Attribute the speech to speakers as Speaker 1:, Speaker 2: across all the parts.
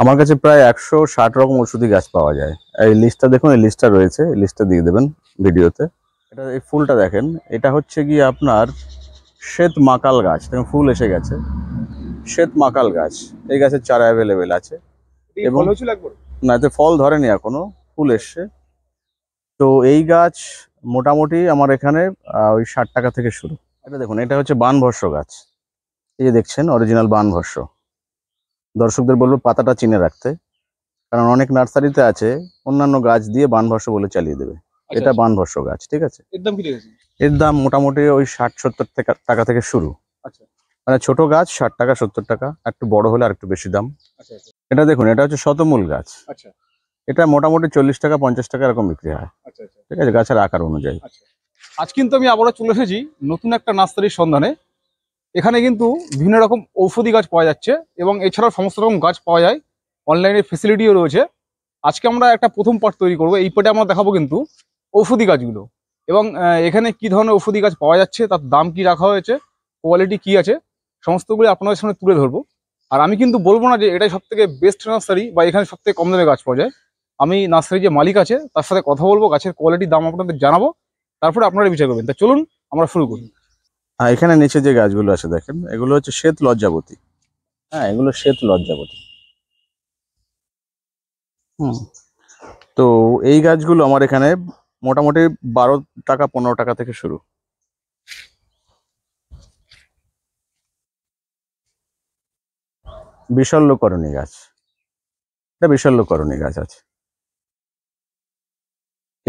Speaker 1: আমার কাছে প্রায় 160 রকম ওষুধি গাছ পাওয়া যায়। এই লিস্টটা দেখুন, এই লিস্টটা রয়েছে, এই লিস্টটা দিয়ে দেবেন ভিডিওতে। এটা এই ফুলটা দেখেন, এটা হচ্ছে গিয়ে আপনার শ্বেত মাকাল গাছ। দেখুন ফুল এসে গেছে, শ্বেত মাকাল গাছ। এই গাছের চারা অ্যাভেলেবেল আছে এবং না, এতে ফল ধরেনি এখনো, ফুল এসছে। তো এই গাছ মোটামুটি আমার এখানে ওই 60 টাকা থেকে শুরু। এটা দেখুন, এটা হচ্ছে বানভস্য গাছ। এই যে দেখছেন অরিজিনাল বানভস্য। দর্শকদের বলবো পাতাটা চিনে রাখতে, কারণ অনেক নার্সারিতে আছে অন্যান্য গাছ দিয়ে বানভস্য বলে চালিয়ে দেবে। এটা বানভস্য গাছ, ঠিক আছে।
Speaker 2: এর দাম কি রেখেছেন?
Speaker 1: এর দাম মোটামুটি ওই 60-70 টাকা থেকে শুরু।
Speaker 2: আচ্ছা,
Speaker 1: মানে ছোট গাছ 60 টাকা 70 টাকা, একটু বড় হলে আর একটু বেশি দাম।
Speaker 2: আচ্ছা, আচ্ছা,
Speaker 1: এটা দেখুন, এটা হচ্ছে শতমূল গাছ।
Speaker 2: আচ্ছা,
Speaker 1: এটা মোটামুটি 40 টাকা 50 টাকা এরকম বিক্রি হয়,
Speaker 2: আচ্ছা, আচ্ছা,
Speaker 1: ঠিক আছে, গাছের আকার অনুযায়ী।
Speaker 2: আচ্ছা। আজ কিন্তু আমি আবারও চলে এসেছি নতুন একটা নার্সারির সন্ধানে। এখানে কিন্তু বিভিন্ন রকম ঔষধি গাছ পাওয়া যাচ্ছে এবং এছাড়াও সমস্ত রকম গাছ পাওয়া যায়। অনলাইনে ফেসিলিটিও রয়েছে। আজকে আমরা একটা প্রথম পার্ট তৈরি করব। এই পার্টে আমরা দেখাবো কিন্তু ঔষধি গাছগুলো এবং এখানে কি ধরনের ঔষধি গাছ পাওয়া যাচ্ছে, তার দাম কি রাখা হয়েছে, কোয়ালিটি কি আছে, সমস্তগুলো আপনাদের সামনে তুলে ধরবো। আর আমি কিন্তু বলবো না যে এটাই সব থেকে বেস্ট নার্সারি বা এখানে সব থেকে কম দামে গাছ পাওয়া যায়। আমি নার্সারি যে মালিক আছে তার সাথে কথা বলবো, গাছের কোয়ালিটি দাম আপনাদের জানাবো, তারপরে আপনারা বিচার করবেন। তা চলুন আমরা শুরু করি।
Speaker 1: হ্যাঁ, এখানে নিচে যে গাছগুলো আছে দেখেন, এগুলো হচ্ছে শ্বেত লজ্জাবতী। হ্যাঁ, এগুলো শ্বেত লজ্জাবতী। হুম। তো এই গাছগুলো আমার এখানে মোটামুটি 12 টাকা 15 টাকা থেকে শুরু। বিশল্যকরণী গাছ, এটা বিশল্যকরণী গাছ আছে।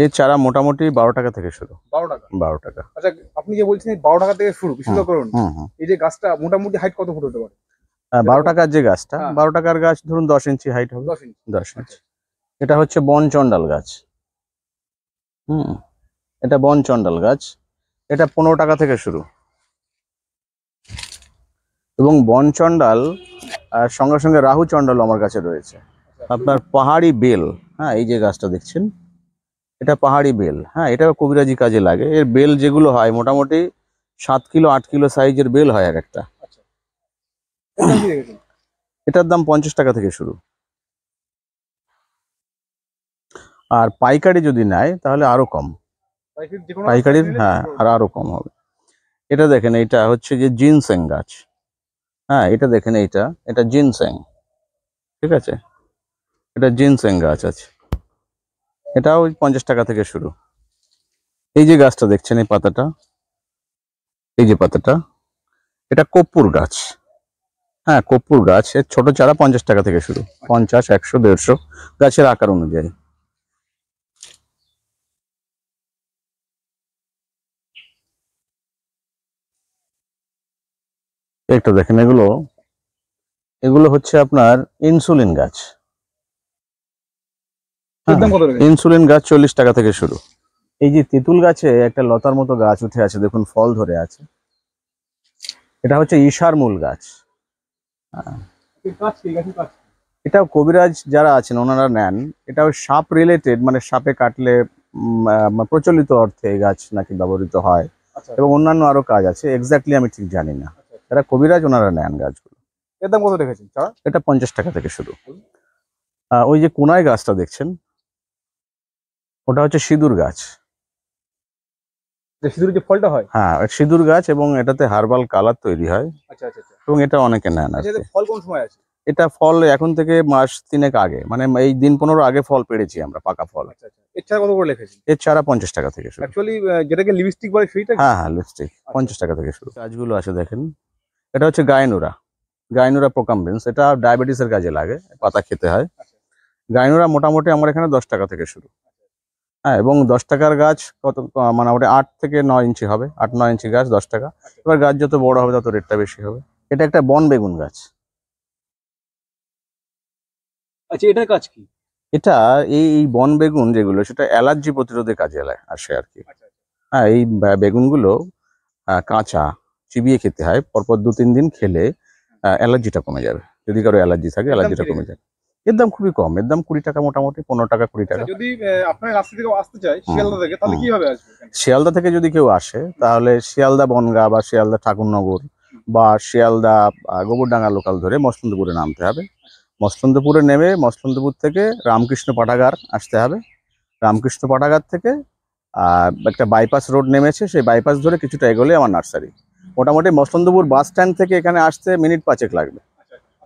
Speaker 1: এর চারা মোটামুটি 12 টাকা থেকে শুরু।
Speaker 2: 12 টাকা?
Speaker 1: 12 টাকা।
Speaker 2: আচ্ছা, আপনি যে বলছেন 12 টাকা থেকে শুরু বিশল্যকরণী,
Speaker 1: হুম।
Speaker 2: এই যে গাছটা মোটামুটি হাইট কত ফুট হতে পারে?
Speaker 1: 12 টাকার যে গাছটা,
Speaker 2: হ্যাঁ।
Speaker 1: 12 টাকার গাছ ধরুন 10 ইঞ্চি হাইট হবে।
Speaker 2: 10 ইঞ্চি।
Speaker 1: 10 ইঞ্চি। এটা হচ্ছে বনচন্ডাল গাছ। হুম, এটা বনচন্ডাল গাছ। এটা 15 টাকা থেকে শুরু। এবং বনচন্ডাল আর সঙ্গে সঙ্গে রাহু চন্ডাল আমার কাছে রয়েছে। আপনার পাহাড়ি বেল, হ্যাঁ, এই যে গাছটা দেখছেন, এটা পাহাড়ি বেল। হ্যাঁ, এটা কবিরাজি কাজে লাগে। এর বেল যেগুলো হয় মোটামুটি 7 কিলো 8 কিলো সাইজের বেল হয় এক একটা। এটার দাম 50 টাকা থেকে শুরু। আর পাইকারি যদি নেয় তাহলে আরো কম। পাইকারির, হ্যাঁ, আরো কম হবে। এটা দেখেন, এটা হচ্ছে যে জিনসেং গাছ। হ্যাঁ, এটা দেখেন, এটা জিনসেং, ঠিক আছে। এটা জিনসেং গাছ আছে, এটাও 50 টাকা থেকে শুরু। এই যে গাছটা দেখছেন, এই পাতাটা, এই যে পাতাটা, এটা কর্পূর গাছ। হ্যাঁ, কর্পূর গাছ। এর ছোট চারা 50 টাকা থেকে শুরু। 50, 100, 150 গাছের আকার অনুযায়ী। একটা দেখেন, এগুলো হচ্ছে আপনার ইনসুলিন গাছ। ইনসুলিন গাছ 40 টাকা থেকে শুরু। এই যে তেঁতুল গাছে একটা লতার মতো গাছ উঠে আছে, দেখুন ফল ধরে আছে, এটা হচ্ছে ঈশার মূল গাছ। এটাও কবিরাজ যারা আছেন ওনারা নেন। এটাও সাপ রিলেটেড, মানে সাপে কাটলে প্রচলিত অর্থে এই গাছ নাকি ব্যবহৃত হয় এবং অন্যান্য আরো কাজ আছে, এক্স্যাক্টলি আমি ঠিক জানি না। যারা কবিরাজ ওনারা নেন গাছগুলো।
Speaker 2: এর দাম কত রেখেছেন?
Speaker 1: এটা 50 টাকা থেকে শুরু। ওই যে কোনায় গাছটা দেখছেন, ওটা হচ্ছে সিঁদুর গাছ।
Speaker 2: সিঁদুরের যে ফলটা হয়? হ্যাঁ,
Speaker 1: সিঁদুর গাছ, এবং এটাতে হার্বাল কালার তৈরি হয়।
Speaker 2: আচ্ছা, আচ্ছা, আচ্ছা।
Speaker 1: এবং এটা অনেকে নেন।
Speaker 2: ফল কোন সময় আছে?
Speaker 1: এটা ফল এখন থেকে মাস 3 আগে, মানে এই দিন 15 আগে ফল পেড়েছি আমরা, পাকা ফল।
Speaker 2: আচ্ছা, আচ্ছা। এর চারা কত করে লিখেছেন?
Speaker 1: এর চারা 50 টাকা থেকে শুরু।
Speaker 2: অ্যাকচুয়ালি যেটাকে লিপস্টিক বলে সেইটা?
Speaker 1: হ্যাঁ, লিপস্টিক 50 টাকা থেকে শুরু। গাছগুলো আছে দেখেন, এটা হচ্ছে গাইনুরা প্রোকাম্বেন্স। এটা ডায়াবেটিসের কাজে লাগে, পাতা খেতে হয়। গাইনুরা মোটামুটি আমার এখানে 10 টাকা থেকে শুরু। হ্যাঁ, এবং 10 টাকার গাছ কত, মানে 8 থেকে 9 ইঞ্চি হবে। 8-9 ইঞ্চি গাছ 10 টাকা। এবার গাছ যত বড় হবে তত রেটটা বেশি হবে। এটা একটা বন বেগুন গাছ।
Speaker 2: আচ্ছা, এটার কাজ কি?
Speaker 1: এটা এই বন বেগুন যেগুলো, সেটা অ্যালার্জি প্রতিরোধে কাজে আসে আর কি। হ্যাঁ, এই বেগুনগুলো কাঁচা চিবিয়ে খেতে হয়। পরপর 2-3 দিন খেলে অ্যালার্জিটা কমে যাবে। যদি কারো অ্যালার্জি থাকে, অ্যালার্জিটা কমে যাবে। এর দাম খুবই কম। এর দাম 20 টাকা, মোটামুটি 15 টাকা 20 টাকা।
Speaker 2: যদি আপনার রাস্তা থেকে আসতে চাই শিয়ালদা থেকে, তাহলে কিভাবে আসবে?
Speaker 1: শিয়ালদা থেকে যদি কেউ আসে তাহলে শিয়ালদা বনগাঁ বা শিয়ালদা ঠাকুরনগর বা শিয়ালদা গোবরডাঙ্গা লোকাল ধরে মসলন্দপুরে নামতে হবে। মসলন্দপুরে নেমে মসলন্দপুর থেকে রামকৃষ্ণ পাঠাগার আসতে হবে। রামকৃষ্ণ পাঠাগার থেকে একটা বাইপাস রোড নেমেছে, সেই বাইপাস ধরে কিছুটা এগোলে আমার নার্সারি। মোটামুটি মসলন্দপুর বাস স্ট্যান্ড থেকে এখানে আসতে মিনিট 5 লাগবে,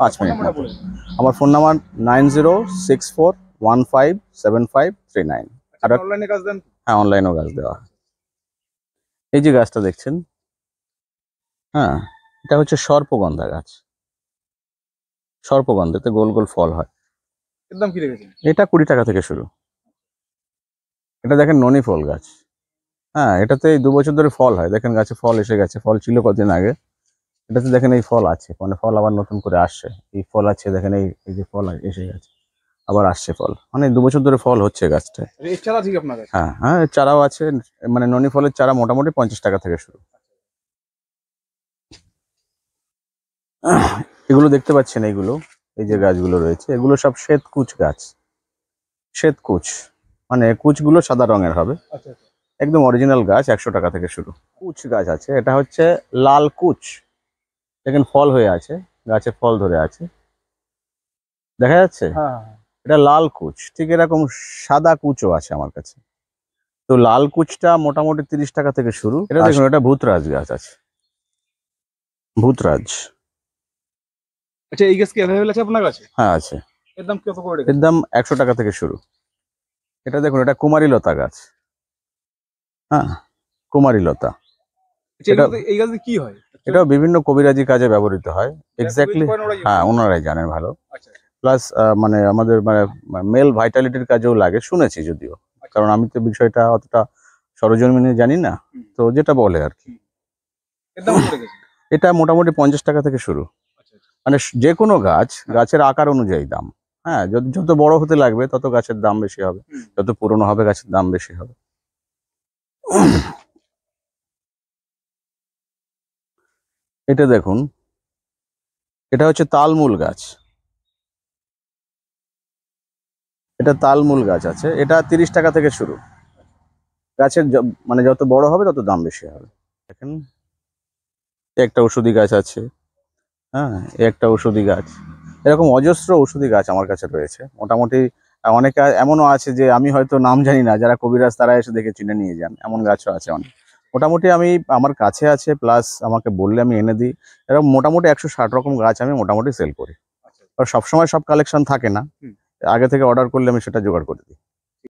Speaker 1: 5 মিনিট মতো। আমার ফোন নাম্বার 9064157539। আর
Speaker 2: অনলাইনে কাজ দেন?
Speaker 1: হ্যাঁ, অনলাইনেও গাছ দেওয়া হয়। এই যে গাছটা দেখছেন, হ্যাঁ, এটা হচ্ছে সর্পগন্ধা গাছ। সর্পগন্ধাতে গোল গোল ফল হয়।
Speaker 2: একদম কি রেখেছেন?
Speaker 1: এটা 20 টাকা থেকে শুরু। এটা দেখেন ননি ফল গাছ। হ্যাঁ, এটাতে 2 বছর ধরে ফল হয়। দেখেন গাছে ফল এসে গেছে, ফল ছিল কদিন আগে। এটাতে দেখেন এই ফল আছে, মানে ফল আবার নতুন করে আসছে। এই ফল আছে, দেখেন এই যে ফল এসে গেছে, আবার আসছে ফল, মানে 2 বছর ধরে ফল হচ্ছে গাছটায়।
Speaker 2: এর চারা ঠিক আপনার কাছে?
Speaker 1: হ্যাঁ হ্যাঁ, এর চারাও আছে। মানে ননি ফলের চারা মোটামুটি 50 টাকা থেকে শুরু। এগুলো দেখতে পাচ্ছেন, এইগুলো এই যে গাছগুলো রয়েছে, এগুলো সব শ্বেতকুচ গাছ। শ্বেতকুচ মানে কুচগুলো সাদা রঙের হবে,
Speaker 2: আচ্ছা আচ্ছা।
Speaker 1: একদম অরিজিনাল গাছ। 100 টাকা থেকে শুরু। কুচ গাছ আছে, এটা হচ্ছে লাল কুচ। দেখেন ফল হয়ে আছে, গাছে ফল ধরে আছে, দেখা যাচ্ছে।
Speaker 2: হ্যাঁ,
Speaker 1: এটা লাল কুচ। ঠিক এরকম সাদা কুচও আছে আমার কাছে। তো লাল কুচটা মোটামুটি 30 টাকা থেকে শুরু। এটা দেখুন, এটা ভূতরাজ গাছ আছে, ভূতরাজ।
Speaker 2: আচ্ছা, এই গাছ কি অ্যাভেলেবল আছে আপনার কাছে?
Speaker 1: হ্যাঁ আছে।
Speaker 2: এর দাম কত করে
Speaker 1: এর
Speaker 2: রেখেছেন?
Speaker 1: দাম 100 টাকা থেকে শুরু। এটা দেখুন, এটা কুমারী লতা গাছ। হ্যাঁ, কুমারী লতা।
Speaker 2: আচ্ছা, এই গাছ কি হয়?
Speaker 1: এটাও বিভিন্ন কবিরাজি কাজে ব্যবহৃত হয়। এক্স্যাক্টলি,
Speaker 2: করেন ওরাই?
Speaker 1: হ্যাঁ, ওনারাই জানেন ভালো।
Speaker 2: আচ্ছা
Speaker 1: প্লাস মানে আমাদের মানে মেল ভাইটালিটির কাজেও লাগে, শুনেছি যদিও, কারণ আমি তো বিষয়টা অতটা সরজমিনে জানি না, তো যেটা বলে আর কি।
Speaker 2: এর দাম কত রেখেছেন?
Speaker 1: এটা মোটামুটি 50 টাকা থেকে শুরু।
Speaker 2: আচ্ছা আচ্ছা।
Speaker 1: মানে যে কোনো গাছ, গাছের আকার অনুযায়ী দাম। হ্যাঁ, যত বড় হতে লাগবে তত গাছের দাম বেশি হবে, যত পুরনো হবে গাছের দাম বেশি হবে। এটা দেখুন, এটা হচ্ছে তালমূল গাছ। এটা তালমূল গাছ আছে, এটা 30 টাকা থেকে শুরু। গাছের মানে যত বড় হবে তত দাম বেশি হবে। দেখেন, একটা ঔষধি গাছ আছে। হ্যাঁ, একটা ঔষধি গাছ। এরকম অজস্র ঔষধি গাছ আমার কাছে রয়েছে মোটামুটি। অনেকে এমনও আছে যে আমি হয়তো নাম জানি না, যারা কবিরাজ তারা এসে দেখে চিনে নিয়ে যান, এমন গাছও আছে অনেক। মোটামুটি আমি আমার কাছে আছে, প্লাস আমাকে বললে আমি এনে দিই। এরকম মোটামুটি 160 রকম গাছ আমি মোটামুটি সেল করি। আর সবসময় সব কালেকশন থাকে না, আগে থেকে অর্ডার করলে আমি সেটা জোগাড় করে দিই।